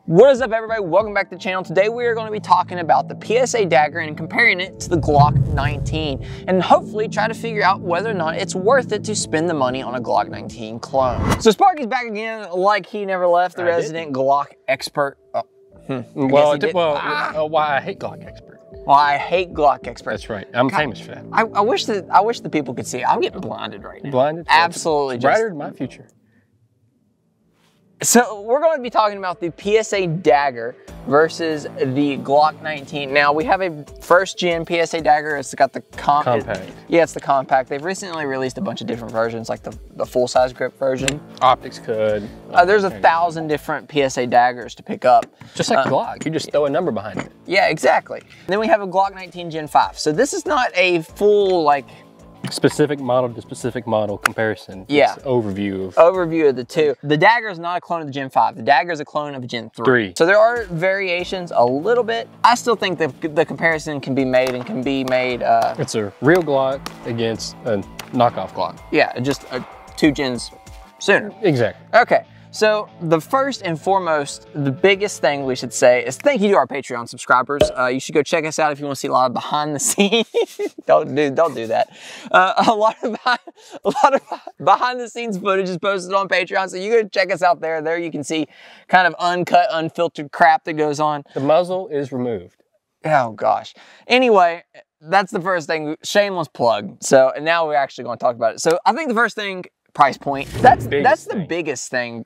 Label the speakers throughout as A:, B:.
A: What is up, everybody? Welcome back to the channel. Today we are going to be talking about the PSA Dagger and comparing it to the Glock 19 and hopefully try to figure out whether or not it's worth it to spend the money on a Glock 19 clone. So Sparky's back again like he never left, the resident Glock expert.
B: Why I hate Glock expert.
A: Well, I hate Glock expert.
B: That's right. I'm famous for that.
A: I wish the people could see. I'm getting blinded right now.
B: Blinded?
A: Absolutely.
B: Brighter than my future.
A: So we're going to be talking about the PSA Dagger versus the Glock 19. Now we have a first gen PSA Dagger. It's got the compact. It's the compact. They've recently released a bunch of different versions, like the full size grip version.
B: Optics could.
A: There's 1,000 different PSA Daggers to pick up.
B: Just like Glock, you just throw a number behind it.
A: Yeah, exactly. And then we have a Glock 19 Gen 5. So this is not a full
B: specific model to specific model comparison.
A: Yeah.
B: It's overview
A: of the two. The Dagger is not a clone of the Gen 5. The Dagger is a clone of Gen 3. So there are variations a little bit. I still think the comparison can be made and can be made.
B: It's a real Glock against a knockoff Glock.
A: Yeah, just 2 gens sooner.
B: Exactly.
A: Okay. So the first and foremost, the biggest thing we should say is thank you to our Patreon subscribers. You should go check us out if you want to see a lot of behind the scenes. don't do that. A lot of behind the scenes footage is posted on Patreon, so you go check us out there. There you can see kind of uncut, unfiltered crap that goes on.
B: The muzzle is removed.
A: Oh gosh. Anyway, that's the first thing. Shameless plug. So and now we're actually going to talk about it. So I think the first thing, price point. That's the biggest thing.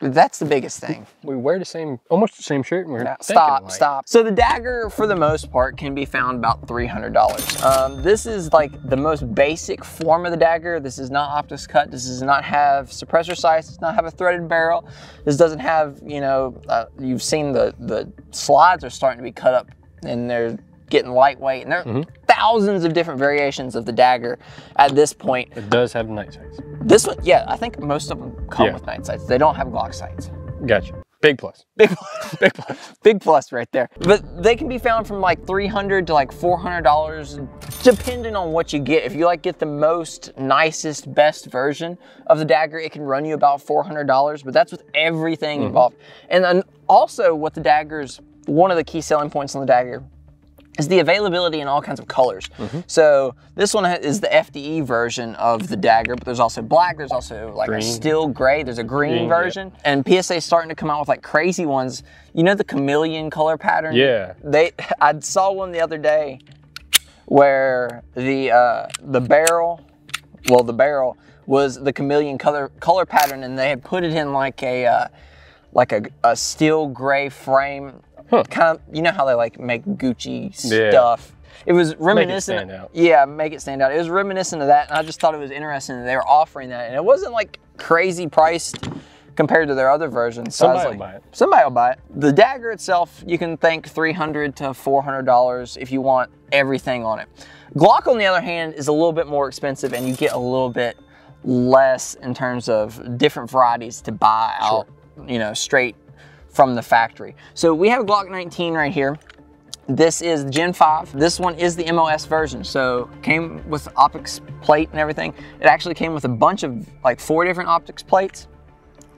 A: That's the biggest thing.
B: We wear almost the same shirt and we're
A: Stop. So the Dagger, for the most part, can be found about $300. This is like the most basic form of the Dagger. This is not optics cut. This does not have suppressor sights. It does not have a threaded barrel. This doesn't have, you've seen the slides are starting to be cut up and they're getting lightweight. And there are thousands of different variations of the Dagger at this point.
B: It does have night sights.
A: This one, yeah, I think most of them come with night sights. They don't have Glock sights.
B: Gotcha. Big plus.
A: Big plus. Big plus. Big plus right there. But they can be found from like $300 to like $400, depending on what you get. If you get the most, nicest, best version of the Dagger, it can run you about $400, but that's with everything involved. And then also what the Dagger's, one of the key selling points on the Dagger is the availability in all kinds of colors. So this one is the FDE version of the Dagger, but there's also black, there's also like a steel gray, there's a green version. And PSA is starting to come out with like crazy ones. You know the chameleon color pattern? Yeah. I saw one the other day where the barrel was the chameleon color pattern, and they had put it in like a steel gray frame. Kind of, you know how they make Gucci stuff. It was reminiscent. Make it stand out. Yeah, make it stand out. It was reminiscent of that, and I just thought it was interesting that they were offering that, and it wasn't like crazy priced compared to their other versions. So somebody will buy it. Somebody will buy it. The Dagger itself, you can think $300 to $400 if you want everything on it. Glock, on the other hand, is a little bit more expensive, and you get a little bit less in terms of different varieties to buy out, straight from the factory. So we have a Glock 19 right here. This is Gen 5. This one is the MOS version. So came with optics plate and everything. It actually came with a bunch of 4 different optics plates,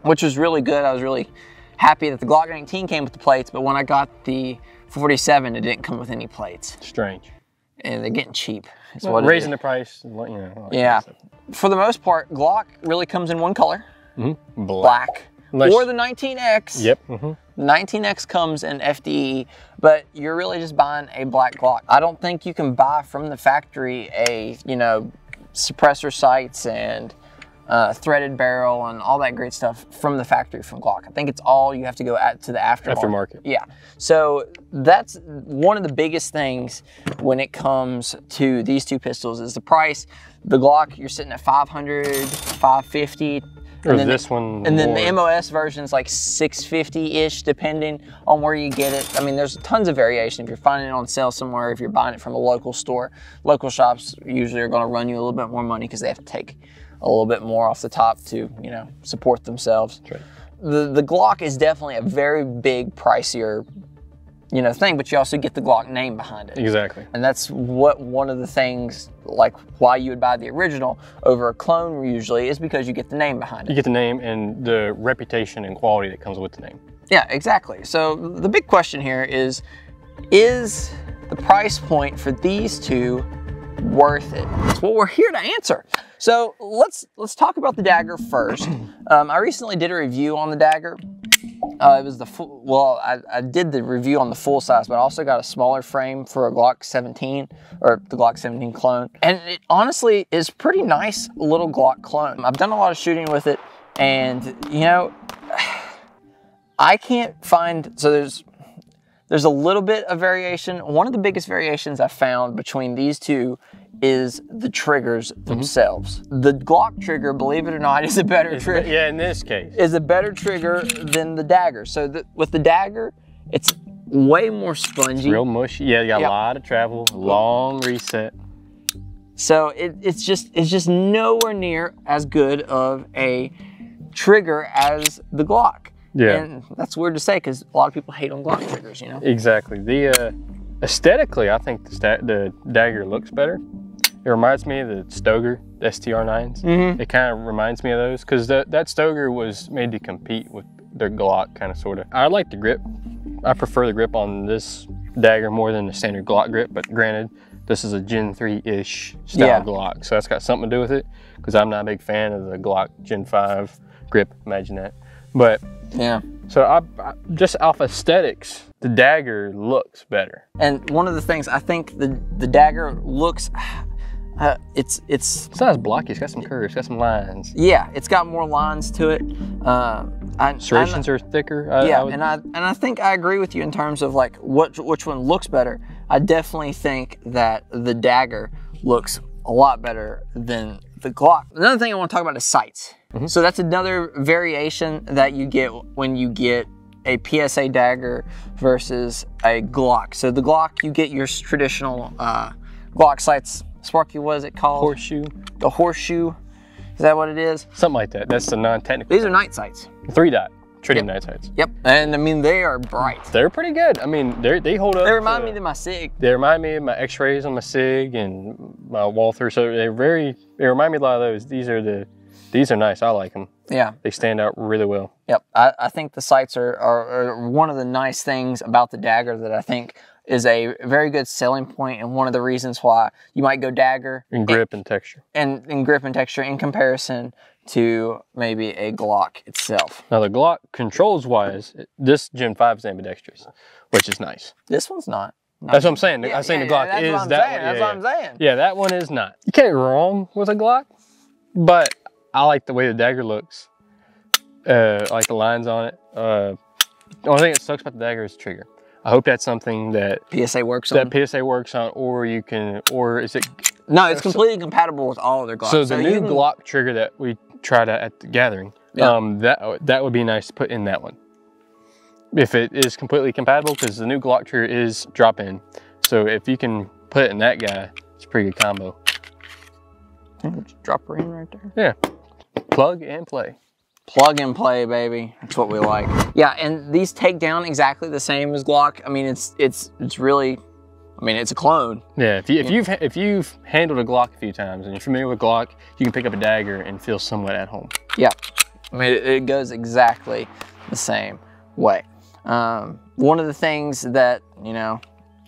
A: which was really good. I was really happy that the Glock 19 came with the plates, but when I got the 47, it didn't come with any plates.
B: Strange.
A: And they're getting cheap.
B: Raising the price,
A: Yeah. For the most part, Glock really comes in one color. Black. Or the 19X. Yep. 19X comes in FDE, but you're really just buying a black Glock. I don't think you can buy from the factory a, suppressor sights and threaded barrel and all that great stuff from the factory from Glock. I think it's all you have to go to the aftermarket. Yeah. So that's one of the biggest things when it comes to these two pistols is the price. The Glock, you're sitting at $500, $550.
B: Or this one.
A: And then the MOS version's like $650-ish, depending on where you get it. I mean, there's tons of variation. If you're finding it on sale somewhere, if you're buying it from a local store, local shops usually are going to run you a little bit more money because they have to take a little bit more off the top to, support themselves. That's right. The Glock is definitely a very big, pricier thing, but you also get the Glock name behind it.
B: Exactly.
A: And that's one of the things, why you would buy the original over a clone usually, is because you get the name behind it.
B: You get the name and the reputation and quality that comes with the name.
A: Yeah, exactly. So the big question here is the price point for these two worth it? That's what we're here to answer. So let's talk about the Dagger first. I recently did a review on the Dagger. It was the full, well, I did the review on the full size, but I also got a smaller frame for a Glock 17, or the Glock 17 clone. And it honestly is pretty nice little Glock clone. I've done a lot of shooting with it, and you know, I can't find, so there's a little bit of variation. One of the biggest variations I found between these two is the triggers themselves. The Glock trigger, believe it or not, is a better trigger.
B: Yeah, in this case.
A: Is a better trigger than the Dagger. So with the Dagger, it's way more spongy.
B: It's real mushy. Yeah, you got a lot of travel, long reset.
A: So it's just nowhere near as good of a trigger as the Glock.
B: Yeah.
A: And that's weird to say because a lot of people hate on Glock triggers, you know?
B: Exactly. The aesthetically, I think the Dagger looks better. It reminds me of the Stoeger, the STR9s. It kind of reminds me of those because that Stoeger was made to compete with their Glock, kind of, sort of. I like the grip. I prefer the grip on this Dagger more than the standard Glock grip, but granted, this is a Gen 3-ish style Glock, so that's got something to do with it because I'm not a big fan of the Glock Gen 5 grip, imagine that. But
A: yeah. So
B: I just off aesthetics, the Dagger looks better.
A: And one of the things I think the Dagger looks, it's
B: not as blocky. It's got some curves, it's got some lines.
A: Yeah, it's got more lines to it.
B: Serrations are thicker.
A: And I think I agree with you in terms of like which one looks better. I definitely think that the Dagger looks a lot better than the Glock. Another thing I want to talk about is sights. So that's another variation that you get when you get a PSA Dagger versus a Glock. So the Glock, you get your traditional Glock sights. Sparky, what is it called?
B: Horseshoe.
A: The horseshoe. Is that what it is?
B: Something like that. That's the non-technical.
A: These are night sights.
B: 3-dot. Tritium night sights.
A: Yep. And I mean, they are bright.
B: They're pretty good. I mean, they hold up.
A: They remind me of my SIG.
B: They remind me of my X-rays on my SIG and my Walther. So they remind me a lot of those. These are nice. I like them.
A: Yeah.
B: They stand out really well.
A: Yep. I think the sights are one of the nice things about the Dagger that I think is a very good selling point and one of the reasons why you might go Dagger.
B: In grip and texture.
A: And in grip and texture in comparison to maybe a Glock itself.
B: Now the Glock controls wise, this Gen 5 is ambidextrous, which is nice.
A: This one's not.
B: That's what I'm saying. I'm saying the Glock is that one.
A: That's what I'm saying.
B: Yeah, that one is not. You can't go wrong with a Glock, but I like the way the Dagger looks. I like the lines on it. The only thing that sucks about the Dagger is the trigger. I hope that's something that
A: PSA works on.
B: That PSA works on, or you can, or is it?
A: No, it's completely compatible with all of their Glocks.
B: So the new Glock trigger that we tried at the gathering, that would be nice to put in that one. If it is completely compatible, because the new Glock trigger is drop-in. So if you can put it in that guy, it's a pretty good combo.
A: Just drop her in right there.
B: Yeah, plug and play.
A: Plug and play, baby. That's what we like. Yeah, and these take down exactly the same as Glock. I mean, it's really, I mean, it's a clone.
B: Yeah, if you've handled a Glock a few times and you're familiar with Glock, you can pick up a Dagger and feel somewhat at home. Yeah,
A: I mean, it goes exactly the same way. One of the things that, you know,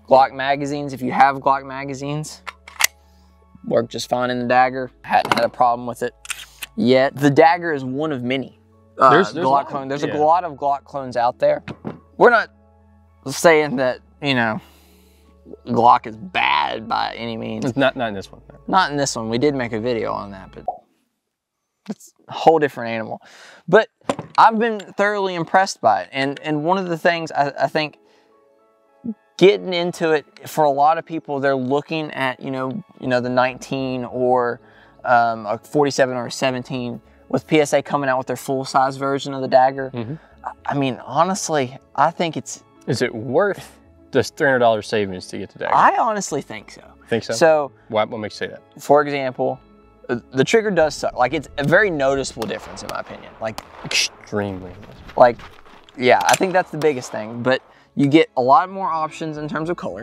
A: Glock magazines, if you have Glock magazines, work just fine in the Dagger. Hadn't had a problem with it yet. The Dagger is one of many Glock clones. There's a lot of Glock clones out there. We're not saying that, you know, Glock is bad by any means.
B: It's not in this one.
A: Not in this one. We did make a video on that, but it's a whole different animal. But I've been thoroughly impressed by it. And one of the things I think getting into it, for a lot of people, they're looking at, you know the 19 or a 47 or a 17 with PSA coming out with their full-size version of the Dagger. I mean, honestly, I think it's...
B: Is it worth just $300 savings to get the Dagger?
A: I honestly think so.
B: Think so?
A: So...
B: What makes you say that?
A: For example, the trigger does suck. Like, it's a very noticeable difference, in my opinion. Like...
B: Extremely.
A: Like, yeah, I think that's the biggest thing. But you get a lot more options in terms of color.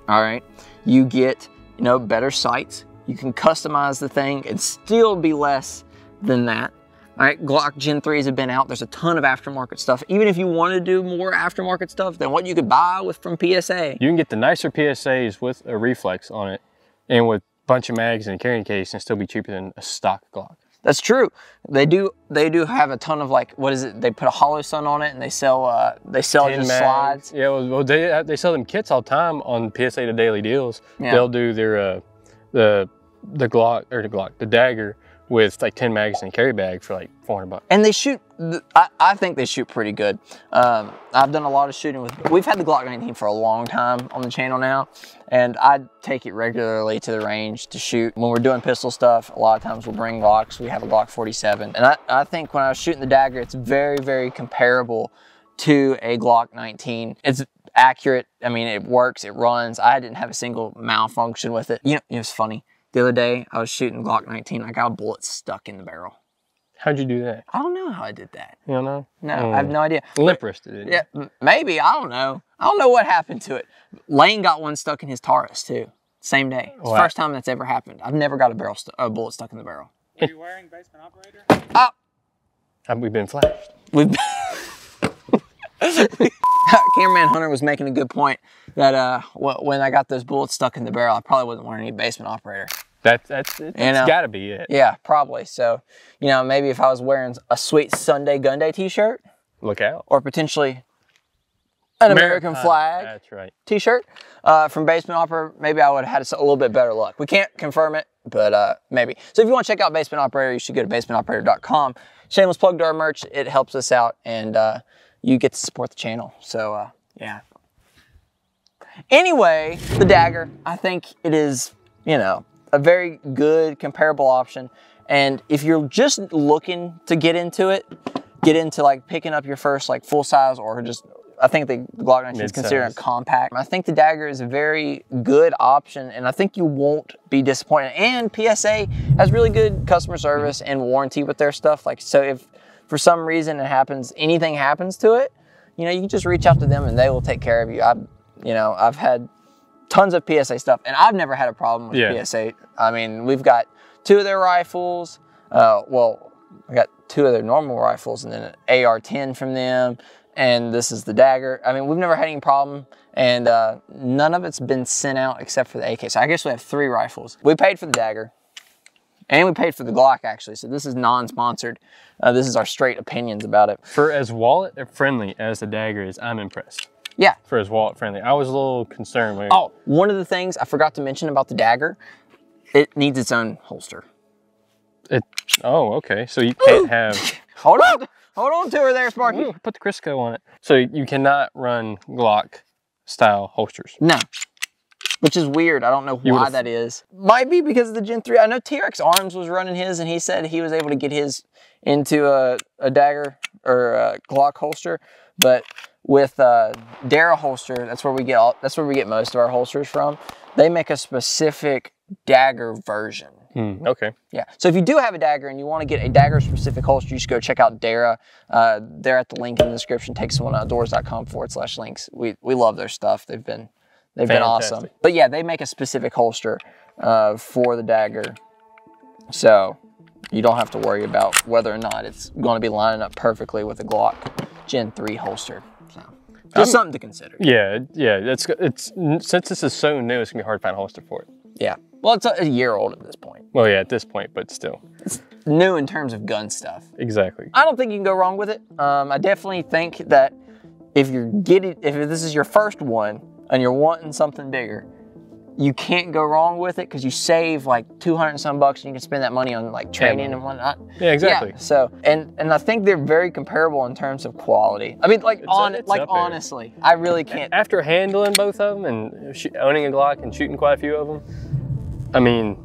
A: All right? You get, you know, better sights. You can customize the thing and still be less than that. All right, Glock Gen 3s have been out. There's a ton of aftermarket stuff. Even if you want to do more aftermarket stuff than what you could buy from PSA.
B: You can get the nicer PSAs with a reflex on it and with a bunch of mags and a carrying case and still be cheaper than a stock Glock.
A: That's true. They do have a ton of, like, what is it? They put a hollow sun on it and they sell just slides.
B: Yeah, well, they sell them kits all the time on PSA to Daily Deals. Yeah. They'll do their the Dagger with like 10 mags and a carry bag for like $400.
A: And they shoot, I think they shoot pretty good. I've done a lot of shooting with, we've had the Glock 19 for a long time on the channel now, and I take it regularly to the range to shoot. When we're doing pistol stuff, a lot of times we'll bring Glocks. We have a Glock 47. And I think when I was shooting the Dagger, it's very, very comparable to a Glock 19. It's accurate. I mean, it works, it runs. I didn't have a single malfunction with it. You know, it was funny. The other day, I was shooting Glock 19. I got a bullet stuck in the barrel.
B: How'd you do that?
A: I don't know how I did that.
B: You don't know?
A: No, I have no idea.
B: Lip wristed it.
A: Yeah, maybe. I don't know. I don't know what happened to it. Lane got one stuck in his Taurus, too. Same day. It's the first time that's ever happened. I've never got a bullet stuck in the barrel.
C: Are you wearing basement operator?
B: Have we been flashed?
A: We've Cameraman Hunter was making a good point that when I got those bullets stuck in the barrel, I probably wasn't wearing any basement operator.
B: That's gotta be it.
A: Yeah, probably. So, you know, maybe if I was wearing a sweet Sunday Gun Day t-shirt.
B: Look out.
A: Or potentially an American flag
B: that's right.
A: t-shirt from Basement Operator, maybe I would have had a little bit better luck. We can't confirm it, but maybe. So if you want to check out Basement Operator, you should go to basementoperator.com. Shameless plug to our merch. It helps us out, and you get to support the channel. So, yeah. Anyway, the Dagger, I think it is, you know, a very good comparable option. And if you're just looking to get into it, get into like picking up your first like full size, or just, I think the Glock 19 is considered a compact. I think the Dagger is a very good option, and I think you won't be disappointed. And PSA has really good customer service and warranty with their stuff. Like, so if for some reason anything happens to it, you know, you can just reach out to them and they will take care of you. I've had tons of PSA stuff, and I've never had a problem with PSA. I mean, we've got 2 of their rifles. Well, I got 2 of their normal rifles, and then an AR-10 from them, and this is the Dagger. I mean, we've never had any problem, and none of it's been sent out except for the AK. So I guess we have 3 rifles. We paid for the Dagger, and we paid for the Glock, actually. So this is non-sponsored. This is our straight opinions about it.
B: For as wallet-friendly as the Dagger is, I'm impressed.
A: Yeah.
B: For as wallet-friendly. I was a little concerned.
A: Oh, one of the things I forgot to mention about the Dagger, it needs its own holster.
B: Oh, okay. So you can't have...
A: Hold on to her there, Sparky.
B: Ooh, put the Crisco on it. So you cannot run Glock-style holsters.
A: No. Which is weird. I don't know why that is. Might be because of the Gen 3. I know T-Rex Arms was running his, and he said he was able to get his into a Dagger or a Glock holster, but with Dara holster, that's where we get most of our holsters from. They make a specific Dagger version.
B: Okay.
A: Yeah. So if you do have a Dagger and you want to get a Dagger specific holster, you should go check out Dara. They're at the link in the description. TakeSomeOneOutdoors.com/links. We love their stuff. They've been awesome. But yeah, they make a specific holster for the Dagger, so you don't have to worry about whether or not it's going to be lining up perfectly with a Glock Gen 3 holster. So just something to consider.
B: Yeah. It's since this is so new, it's gonna be hard to find a holster for it.
A: Yeah. Well, it's a year old at this point.
B: Well, yeah, at this point, but still.
A: It's new in terms of gun stuff.
B: Exactly.
A: I don't think you can go wrong with it. I definitely think that if this is your first one and you're wanting something bigger, you can't go wrong with it because you save like 200 and some bucks, and you can spend that money on like training and whatnot.
B: Yeah, exactly.
A: Yeah, so, and I think they're very comparable in terms of quality. I mean, honestly, I really can't.
B: After handling both of them and owning a Glock and shooting quite a few of them, I mean,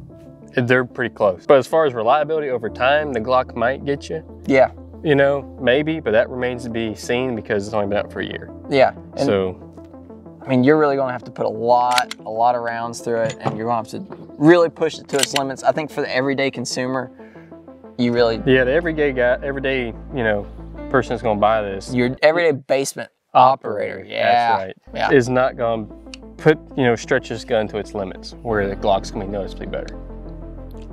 B: they're pretty close. But as far as reliability over time, the Glock might get you.
A: Yeah.
B: You know, maybe, but that remains to be seen because it's only been out for a year.
A: Yeah. And
B: so,
A: I mean, you're really going to have to put a lot of rounds through it, and you're going to have to really push it to its limits. I think for the everyday consumer, you really...
B: Yeah, the everyday guy, everyday, you know, person that's going to buy this.
A: Your everyday basement operator. Yeah.
B: That's right.
A: Yeah.
B: Is not going to stretch this gun to its limits, where the Glock's going to be noticeably better.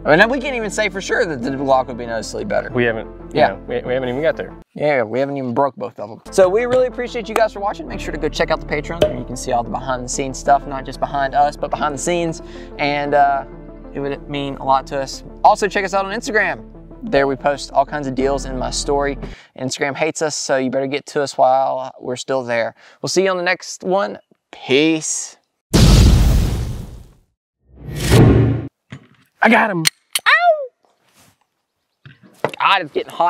A: And then we can't even say for sure that the Glock would be noticeably better.
B: We haven't, you know, we haven't even got there.
A: Yeah, we haven't even broke both of them. So we really appreciate you guys for watching. Make sure to go check out the Patreon where you can see all the behind the scenes stuff, not just behind us, but behind the scenes. And it would mean a lot to us. Also check us out on Instagram. There we post all kinds of deals in my story. Instagram hates us, so you better get to us while we're still there. We'll see you on the next one. Peace.
B: I got him.
A: Ow! God, it's getting hot.